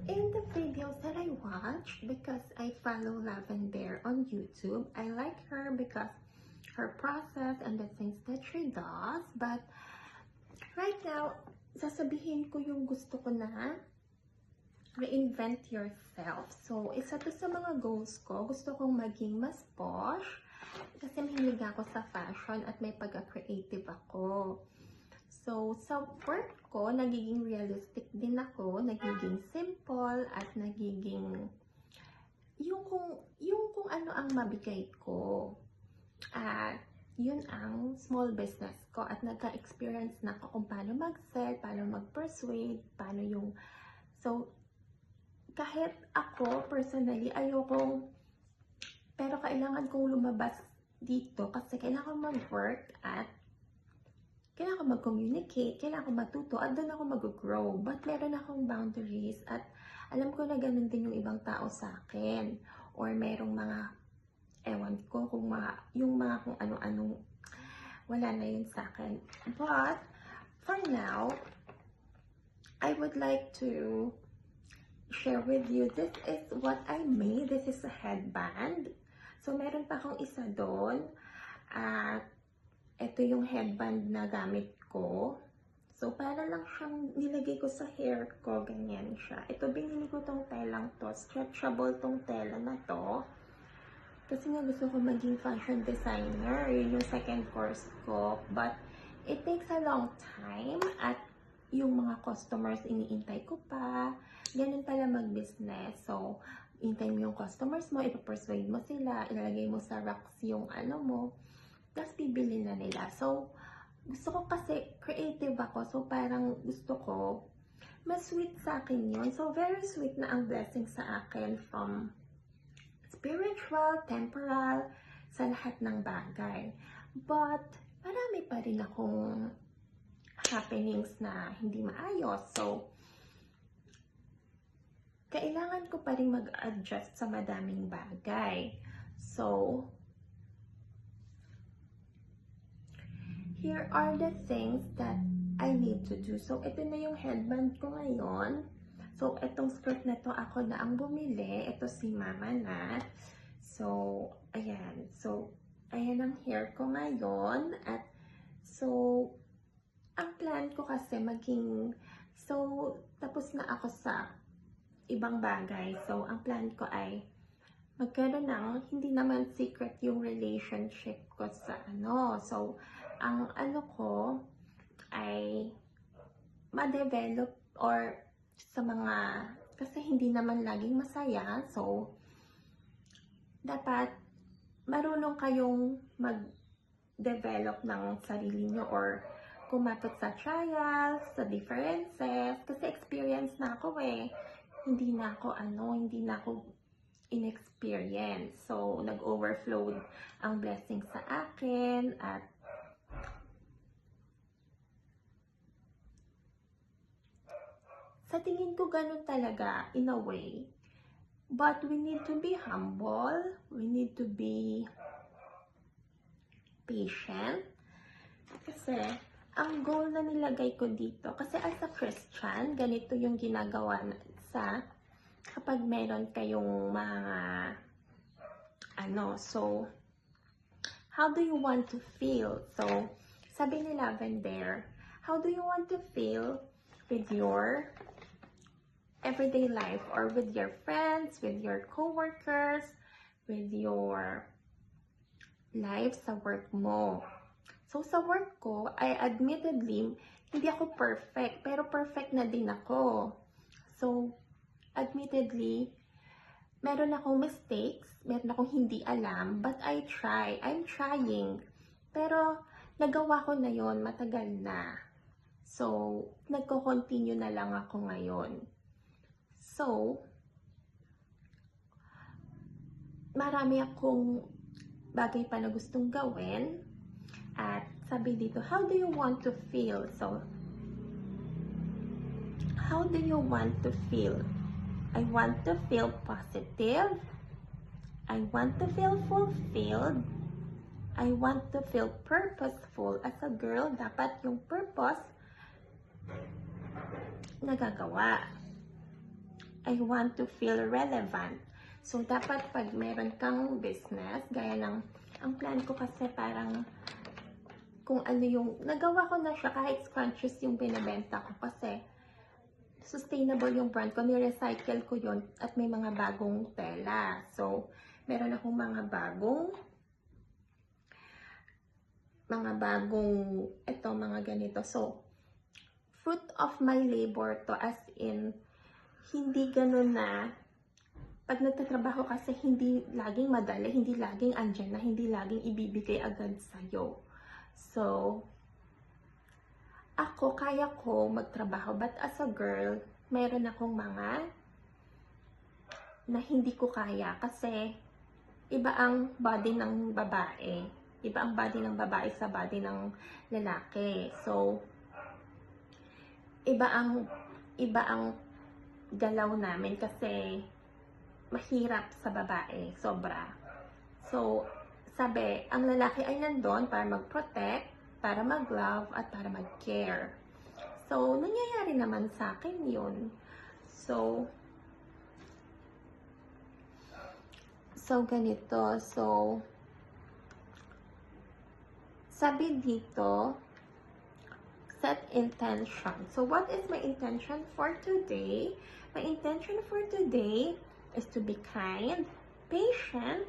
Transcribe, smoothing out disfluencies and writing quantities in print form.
in the videos that I watch, because I follow Lavender on YouTube, I like her because her process and the things that she does. But right now, sasabihin ko yung gusto ko na reinvent yourself. So, isa to sa mga goals ko. Gusto kong maging mas posh kasi mahilig ako sa fashion at may pagka-creative ako. So, sa work ko, nagiging realistic din ako, nagiging simple, at nagiging yung kung ano ang mabigay ko. At yun ang small business ko. At nagka-experience na ako kung paano mag-sell, paano mag-persuade, paano yung... So, kahit ako, personally, ayokong... Pero kailangan kong lumabas dito kasi kailangan mag-work at kailangan ko mag-communicate, kailangan ko matuto, at doon ako mag-grow. But meron akong boundaries at alam ko na ganun din yung ibang tao sa akin. Or merong mga, ewan ko, kung ano-anong, wala na yun sa akin. But, for now, I would like to share with you, this is what I made. This is a headband. So, meron pa akong isa doon. At, ito yung headband na gamit ko. So, para lang siyang nilagay ko sa hair ko. Ganyan siya. Ito, binili ko tong telang to. Stretchable tong tela na to. Kasi nga gusto ko maging fashion designer. Yun yung second course ko. But, it takes a long time. At yung mga customers, iniintay ko pa. Ganun pala mag-business. So, intay mo yung customers mo, ipapersuade mo sila, ilalagay mo sa racks yung ano mo. Tapos bibili na nila. So, gusto ko kasi creative ako. So, parang gusto ko, mas sweet sa akin yun. So, very sweet na ang blessing sa akin from spiritual, temporal, sa lahat ng bagay. But, marami pa rin akong happenings na hindi maayos. So, kailangan ko pa rin mag-adjust sa madaming bagay. So, here are the things that I need to do. So, ito na yung headband ko ngayon. So, itong skirt na to, ako na ang bumili. Ito si mama na. So, ayan. So, ayan ang hair ko ngayon. At, so, ang plan ko kasi maging, so, tapos na ako sa ibang bagay. So, ang plan ko ay magkaroon ng, hindi naman secret yung relationship ko sa ano. So, ang ano ko ay ma-develop or sa mga, kasi hindi naman laging masaya. So, dapat marunong kayong mag-develop ng sarili nyo or kumapit sa trials, sa differences. Kasi experience na ako eh. Hindi na ako inexperience. So, nag-overflow ang blessing sa akin at sa tingin ko ganun talaga in a way. But we need to be humble. We need to be patient. Kasi ang goal na nilagay ko dito, kasi as a Christian, ganito yung ginagawa sa kapag meron kayong mga ano, so how do you want to feel? So, sabi ni Lavender, how do you want to feel with your everyday life or with your friends, with your co-workers, with your life sa work mo? So, sa work ko, I admittedly, hindi ako perfect, pero perfect na din ako. So, admittedly, meron akong mistakes, meron akong hindi alam, but I try. I'm trying. Pero, nagawa ko na yon matagal na. So, nagko-continue na lang ako ngayon. So, marami akong bagay pa na gustong gawin. At sabi dito, how do you want to feel? So, how do you want to feel? I want to feel positive. I want to feel fulfilled. I want to feel purposeful. As a girl, dapat yung purpose nagagawa. I want to feel relevant. So, dapat pag meron kang business, gaya ng, ang plan ko kasi parang, kung ano yung, nagawa ko na siya kahit scrunchies yung binibenta ko kasi sustainable yung brand ko, ni-recycle ko yun at may mga bagong tela. So, meron akong mga bagong, mga ganito. So, fruit of my labor to, as in, hindi ganun na, pag nagtatrabaho kasi hindi laging madali, hindi laging andyan na, hindi laging ibibigay agad sa'yo. So, ako, kaya ko magtrabaho, but as a girl, meron akong mga na hindi ko kaya kasi iba ang body ng babae. Iba ang body ng babae sa body ng lalaki. So, iba ang galaw namin kasi mahirap sa babae, sobra. So, sabi, ang lalaki ay nandun para mag-protect, para mag-love, at para mag-care. So, nangyayari naman sa akin yun. So, ganito. So, sabi dito, set intention. So, what is my intention for today? My intention for today is to be kind, patient,